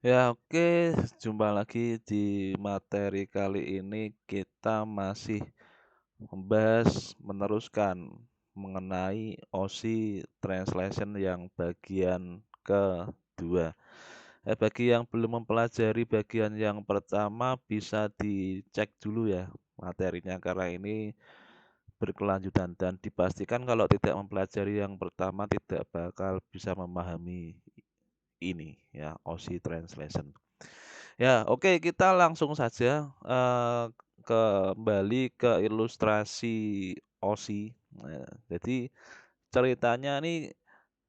Ya, oke, jumpa lagi di materi kali ini kita masih meneruskan mengenai OSI Translation yang bagian kedua. Bagi yang belum mempelajari bagian yang pertama bisa dicek dulu ya materinya karena ini berkelanjutan dan dipastikan kalau tidak mempelajari yang pertama tidak bakal bisa memahami ini ya OSI Translation. Ya, oke, kita langsung saja, kembali ke ilustrasi OSI. Jadi ceritanya nih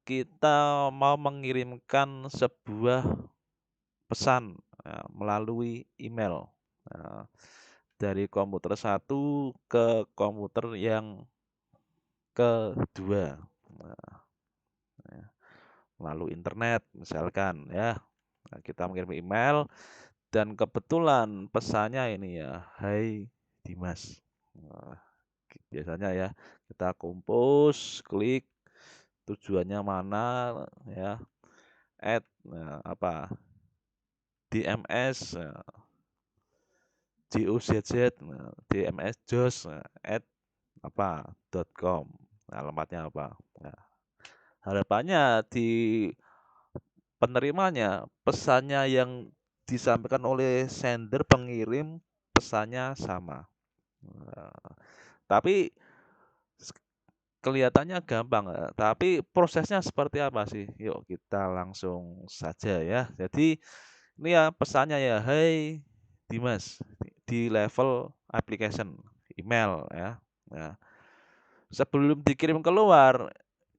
kita mau mengirimkan sebuah pesan, melalui email, eee, dari komputer satu ke komputer yang kedua, eee, melalui internet misalkan ya. Nah, kita mengirim email dan kebetulan pesannya ini ya, "Hai Dimas." Wah, biasanya ya kita kompos, klik tujuannya mana ya, add, DMS, JOZZ, DMS jos, .com, alamatnya apa. Nah, harapannya di penerimanya, pesannya yang disampaikan oleh sender pengirim pesannya sama. Eee, tapi s kelihatannya gampang, tapi prosesnya seperti apa sih? Yuk kita langsung saja ya. Jadi ini ya pesannya ya, "Hai Dimas," di level application, email ya. Nah, sebelum dikirim keluar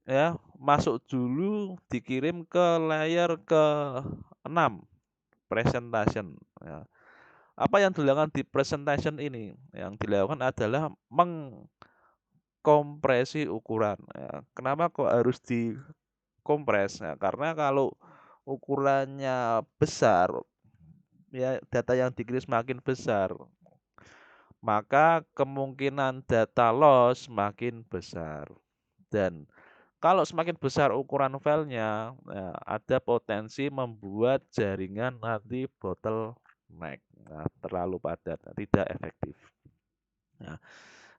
ya, masuk dulu dikirim ke layer ke-6, presentation ya. Apa yang dilakukan di presentation ini? Yang dilakukan adalah mengkompresi ukuran ya. Kenapa kok harus dikompres? Ya, karena kalau ukurannya besar, ya data yang dikirim semakin besar, maka kemungkinan data loss makin besar. Dan kalau semakin besar ukuran filenya, ada potensi membuat jaringan nanti bottleneck, terlalu padat, tidak efektif. Nah,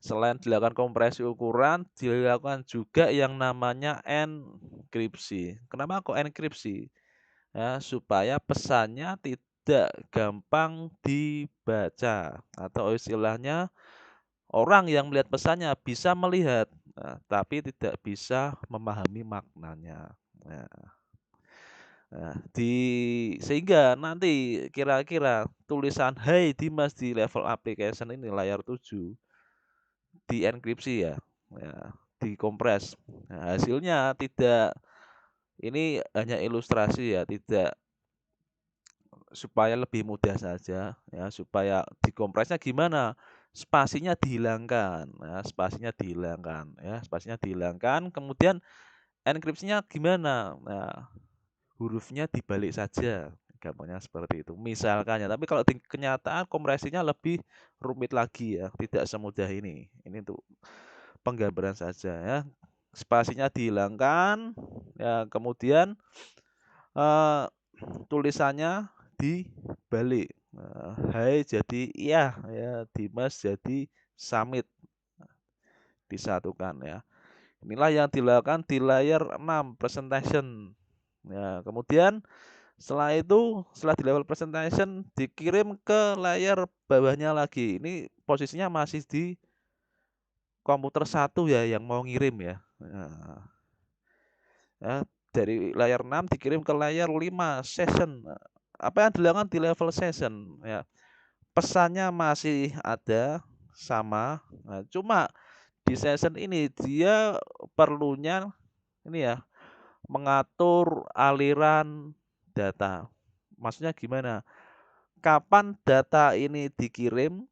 selain dilakukan kompresi ukuran, dilakukan juga yang namanya enkripsi. Kenapa kok enkripsi? Ya, supaya pesannya tidak gampang dibaca atau istilahnya orang yang melihat pesannya bisa melihat, tapi tidak bisa memahami maknanya. Nah nah, sehingga nanti kira-kira tulisan "Hai Dimas" di level application ini layar 7 dienkripsi ya, dikompres. Nah, hasilnya tidak ini hanya ilustrasi ya, tidak supaya lebih mudah saja ya, supaya dikompresnya gimana, spasinya dihilangkan, spasinya dihilangkan, kemudian enkripsinya gimana, nah, hurufnya dibalik saja, gampangnya seperti itu misalkan ya, tapi kalau di kenyataan kompresinya lebih rumit lagi ya, tidak semudah ini. Ini untuk penggambaran saja ya, spasinya dihilangkan, ya kemudian, eee tulisannya dibalik, "Hai" jadi "iya" ya, "Dimas" jadi "Samit", disatukan ya. Inilah yang dilakukan di layar 6 presentation. Ya, kemudian setelah di level presentation dikirim ke layar bawahnya lagi. Ini posisinya masih di komputer satu ya yang mau ngirim ya. Ya, dari layar 6 dikirim ke layar 5 session. Apa yang dilakukan di level session ya, pesannya masih ada, sama, cuma di session ini dia perlunya ini ya, mengatur aliran data. Maksudnya gimana? Kapan data ini dikirim,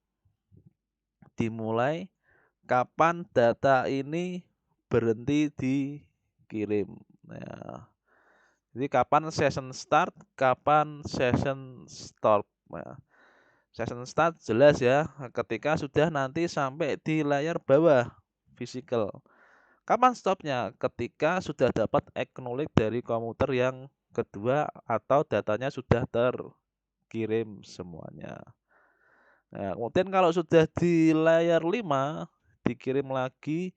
dimulai, kapan data ini berhenti dikirim. Nah, jadi kapan session start, kapan session stop. Nah, session start jelas ya, ketika sudah nanti sampai di layar bawah, physical. Kapan stopnya? Ketika sudah dapat acknowledge dari komputer yang kedua atau datanya sudah terkirim semuanya. Nah, kemudian kalau sudah di layer 5 dikirim lagi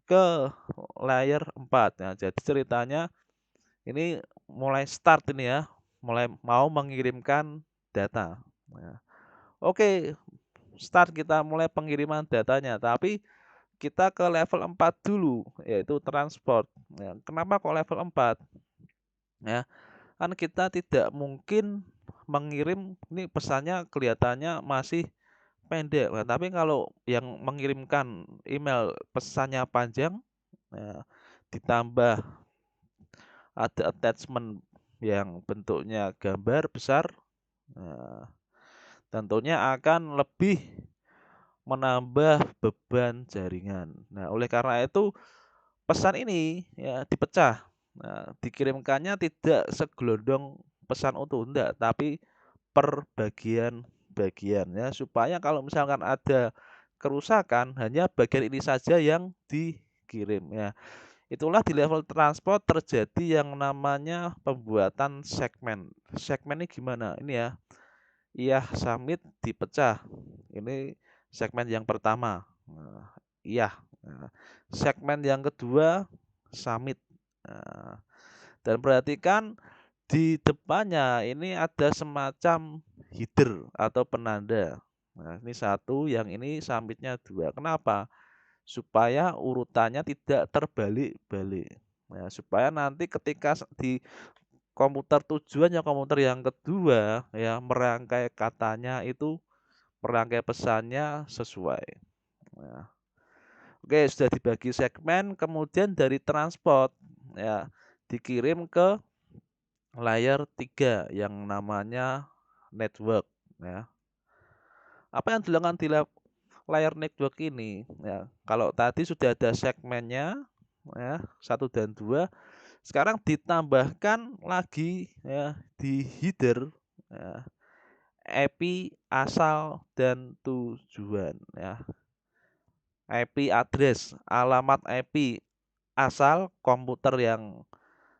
ke layer 4. Nah, jadi ceritanya ini mulai start ini ya, mulai mau mengirimkan data. Nah, oke, start kita mulai pengiriman datanya, tapi kita ke level 4 dulu, yaitu transport. Ya, kenapa kok level 4? Ya, kan kita tidak mungkin mengirim ini pesannya kelihatannya masih pendek. Nah, tapi kalau yang mengirimkan email pesannya panjang, ya, ditambah ada attachment yang bentuknya gambar besar, nah, tentunya akan lebih menambah beban jaringan. Nah, oleh karena itu pesan ini ya dipecah. Nah, dikirimkannya tidak segelondong pesan utuh, enggak, tapi per bagian-bagian ya, supaya kalau misalkan ada kerusakan hanya bagian ini saja yang dikirim ya. Itulah di level transport terjadi yang namanya pembuatan segmen. Segmen ini gimana? Ini ya, iya summit dipecah. Ini segmen yang pertama. Nah, iya. Nah, segmen yang kedua summit. Nah, dan perhatikan di depannya ini ada semacam header atau penanda. Nah, ini satu, yang ini summitnya dua. Kenapa? Supaya urutannya tidak terbalik-balik. Nah, supaya nanti ketika di komputer tujuannya komputer yang kedua ya merangkai katanya itu merangkai pesannya sesuai. Nah, oke, sudah dibagi segmen, kemudian dari transport ya dikirim ke layer 3 yang namanya network ya. Apa yang dilakukan di layar network ini ya, kalau tadi sudah ada segmennya ya, 1 dan 2, sekarang ditambahkan lagi ya di header ya, IP asal dan tujuan ya. IP address, alamat IP asal komputer yang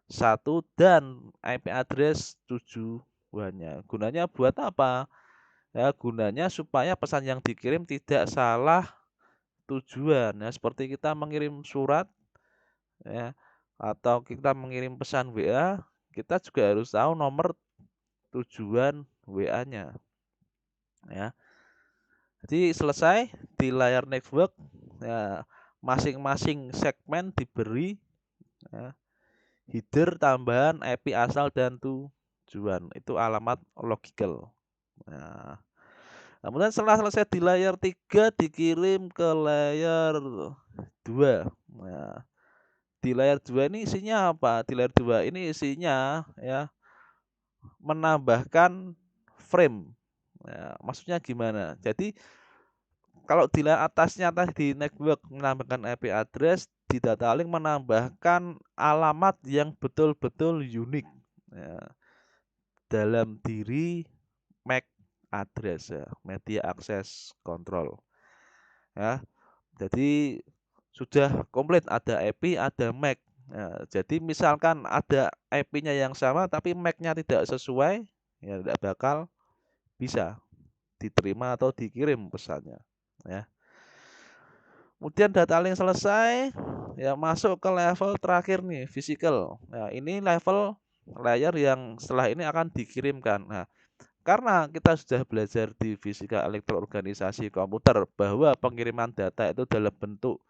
satu dan IP address tujuannya. Gunanya buat apa? Ya, gunanya supaya pesan yang dikirim tidak salah tujuan ya, seperti kita mengirim surat ya atau kita mengirim pesan WA, kita juga harus tahu nomor tujuan WA-nya ya. Jadi selesai di layar network ya, masing-masing segmen diberi ya, header tambahan IP asal dan tujuan. Itu alamat logical. Nah, kemudian setelah selesai di layar 3 dikirim ke layar 2. Nah, di layar 2 ini isinya apa? Di layar 2 ini isinya ya menambahkan frame. Ya, maksudnya gimana? Jadi kalau di layar atasnya tadi network menambahkan IP address, di data link menambahkan alamat yang betul-betul unik ya, dalam diri MAC address ya, media access control ya. Jadi sudah komplit, ada IP, ada MAC. Nah, jadi misalkan ada IP-nya yang sama tapi MAC-nya tidak sesuai, ya tidak bakal bisa diterima atau dikirim pesannya ya. Kemudian data link selesai, ya masuk ke level terakhir nih, physical. Nah, ini level layer yang setelah ini akan dikirimkan. Nah, karena kita sudah belajar di fisika elektroorganisasi komputer bahwa pengiriman data itu dalam bentuk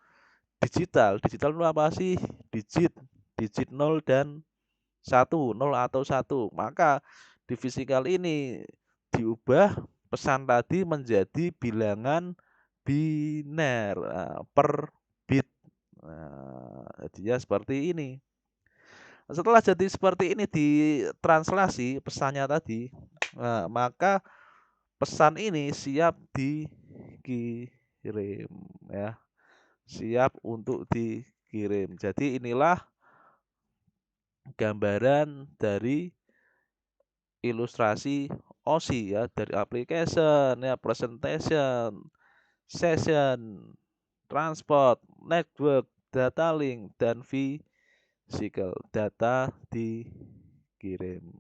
digital. Digital itu apa sih? Digit, digit 0 dan 1, 0 atau 1. Maka di fisikal ini diubah pesan tadi menjadi bilangan biner per bit. Nah, jadinya seperti ini. Setelah jadi seperti ini ditranslasi pesannya tadi, nah, maka pesan ini siap dikirim ya, siap untuk dikirim. Jadi inilah gambaran dari ilustrasi OSI ya, dari application ya, presentation, session, transport, network, data link, dan physical data dikirim. kirim.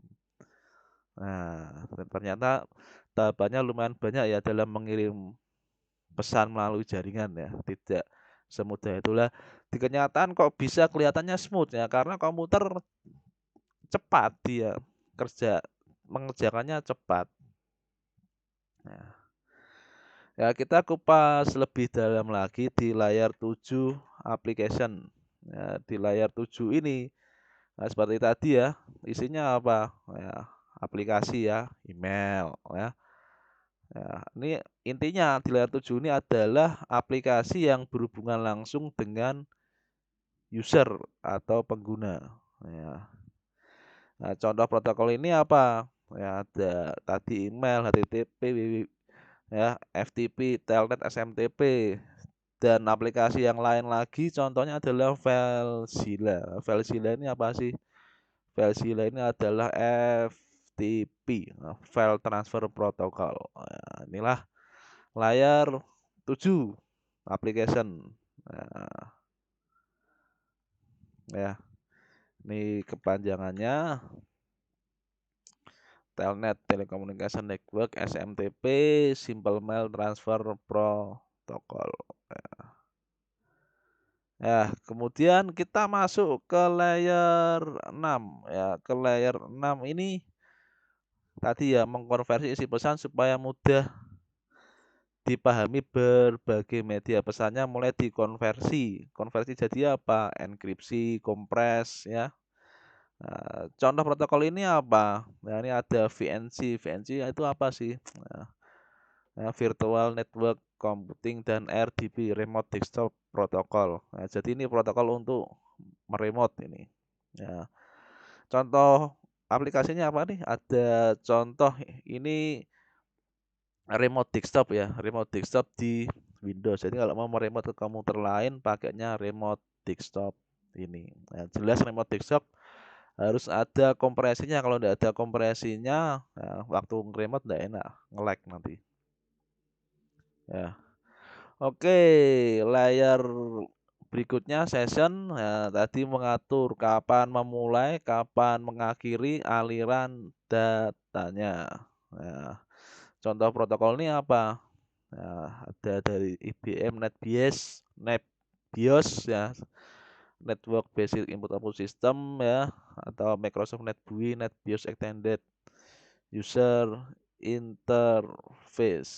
Nah, ternyata tahapannya lumayan banyak ya dalam mengirim pesan melalui jaringan ya, tidak semudah itulah. Di kenyataan kok bisa kelihatannya smooth ya, karena komputer cepat dia mengerjakannya cepat. Nah, ya kita kupas lebih dalam lagi di layar 7 application. Ya, di layar 7 ini, nah seperti tadi ya, isinya apa? Ya, aplikasi ya, email ya. Ya, ini intinya di layar 7 ini adalah aplikasi yang berhubungan langsung dengan user atau pengguna. Ya. Nah, contoh protokol ini apa? Ya, ada tadi email, HTTP, ya, FTP, Telnet, SMTP, dan aplikasi yang lain lagi. Contohnya adalah FileZilla. FileZilla ini apa sih? FileZilla ini adalah FTP, File Transfer Protocol. Nah, inilah layar 7 application. Nah, ya, ini kepanjangannya Telnet Telecommunication Network SMTP Simple Mail Transfer Protocol. Ya, kemudian kita masuk ke layer 6 ya. Ke layer 6 ini tadi ya mengkonversi isi pesan supaya mudah dipahami berbagai media pesannya mulai dikonversi. Konversi jadi apa? Enkripsi, kompres ya. Nah, contoh protokol ini apa? Nah, ini ada VNC. VNC itu apa sih? Nah, Virtual Network Computing dan RDP Remote Desktop Protocol. Nah, jadi ini protokol untuk meremote ini. Ya. Contoh aplikasinya apa nih? Ada contoh ini remote desktop ya, remote desktop di Windows. Jadi kalau mau meremote ke komputer lain pakainya remote desktop ini. Nah, jelas remote desktop harus ada kompresinya. Kalau tidak ada kompresinya, nah, waktu remote tidak enak, nge-lag nanti. Ya. Oke, layar berikutnya session. Nah, tadi mengatur kapan memulai, kapan mengakhiri aliran datanya. Nah, contoh protokol ini apa? Nah, ada dari IBM NetBIOS ya, Network Basic Input Output System ya, atau Microsoft NetBEUI, NetBIOS Extended User Interface.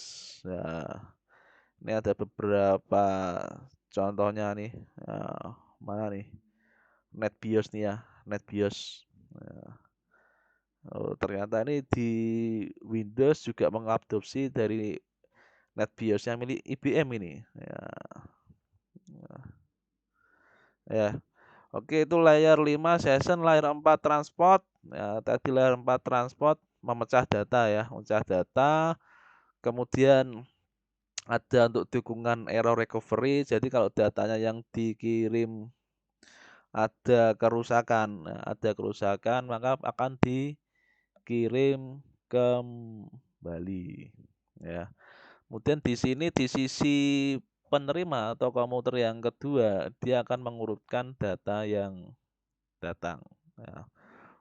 Nah, ini ada beberapa contohnya nih. Nah, mana nih? NetBIOS nih ya, NetBIOS. Nah, oh, ternyata ini di Windows juga mengadopsi dari NetBIOS yang milik IBM ini. Ya, ya. Oke, itu layar 5 session, layar 4 transport. Ya, tadi layar 4 transport memecah data ya, memecah data. Kemudian ada untuk dukungan error recovery. Jadi kalau datanya yang dikirim ada kerusakan, ada kerusakan maka akan dikirim kembali. Ya. Kemudian di sini di sisi penerima atau komputer yang kedua dia akan mengurutkan data yang datang. Ya.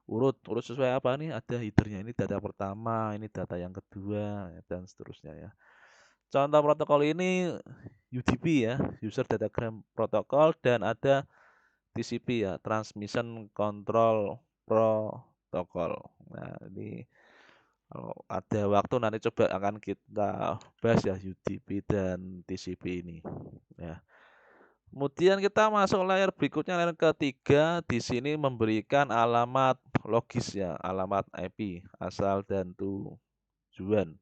Urut sesuai apa nih? Ada headernya, ini data pertama, ini data yang kedua, dan seterusnya ya. Contoh protokol ini UDP ya, User Datagram Protocol, dan ada TCP ya, Transmission Control Protocol. Nah, ini kalau ada waktu nanti coba akan kita bahas ya UDP dan TCP ini ya. Kemudian kita masuk layar berikutnya, layar ketiga. Di sini memberikan alamat logis ya, alamat IP asal dan tujuan.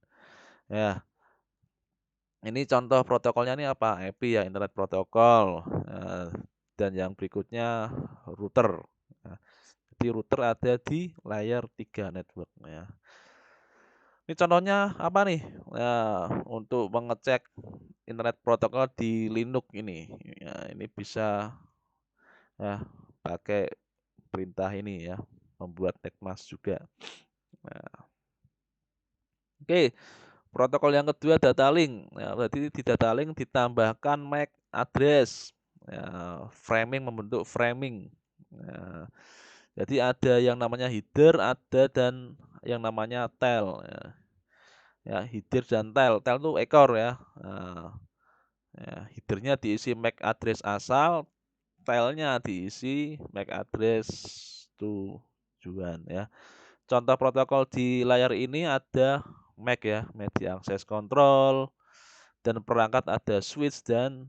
Ya, ini contoh protokolnya ini apa? IP ya, Internet Protocol. Dan yang berikutnya router. Nah, jadi router ada di layar 3 network ya. Ini contohnya apa nih? Ya, untuk mengecek Internet Protocol di Linux ini. Ya, ini bisa ya pakai perintah ini ya, membuat netmask juga. Nah, oke. Protokol yang kedua data link. Ya, berarti di data link ditambahkan MAC address. Ya, framing membentuk framing. Ya, Jadi ada yang namanya header, ada dan yang namanya tail ya. Ya, header dan tail. Tail itu ekor ya. Nah, ya, headernya diisi MAC address asal, tailnya diisi MAC address tujuan ya. Contoh protokol di layar ini ada MAC ya, Media Access Control, dan perangkat ada switch dan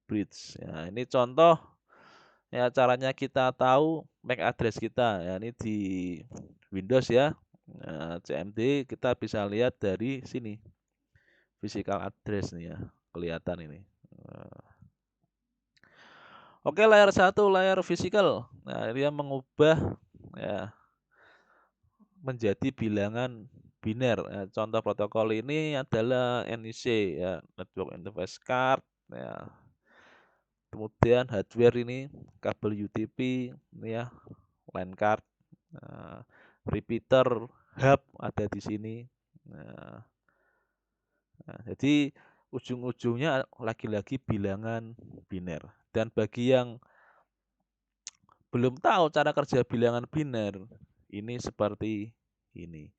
bridge. Ya, ini contoh ya caranya kita tahu MAC address kita. Ya, ini di Windows ya. Nah, CMD kita bisa lihat dari sini. Physical address nih ya, kelihatan ini. Oke, layar satu, layar fisikal. Nah, dia mengubah ya menjadi bilangan biner. Ya, contoh protokol ini adalah NIC ya, Network Interface Card ya. Kemudian hardware ini kabel UTP ini ya, LAN card, repeater, hub ada di sini. Nah, jadi ujung-ujungnya lagi-lagi bilangan biner. Dan bagi yang belum tahu cara kerja bilangan biner, ini seperti ini.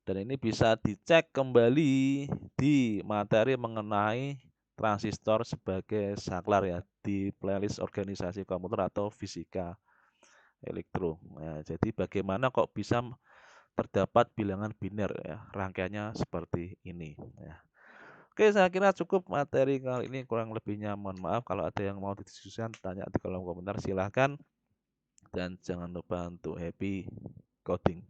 Dan ini bisa dicek kembali di materi mengenai transistor sebagai saklar ya di playlist organisasi komputer atau fisika elektro. Nah, jadi bagaimana kok bisa terdapat bilangan biner ya, rangkaiannya seperti ini ya. Oke, saya kira cukup materi kali ini, kurang lebihnya mohon maaf. Kalau ada yang mau didiskusikan tanya di kolom komentar silahkan, dan jangan lupa untuk happy coding.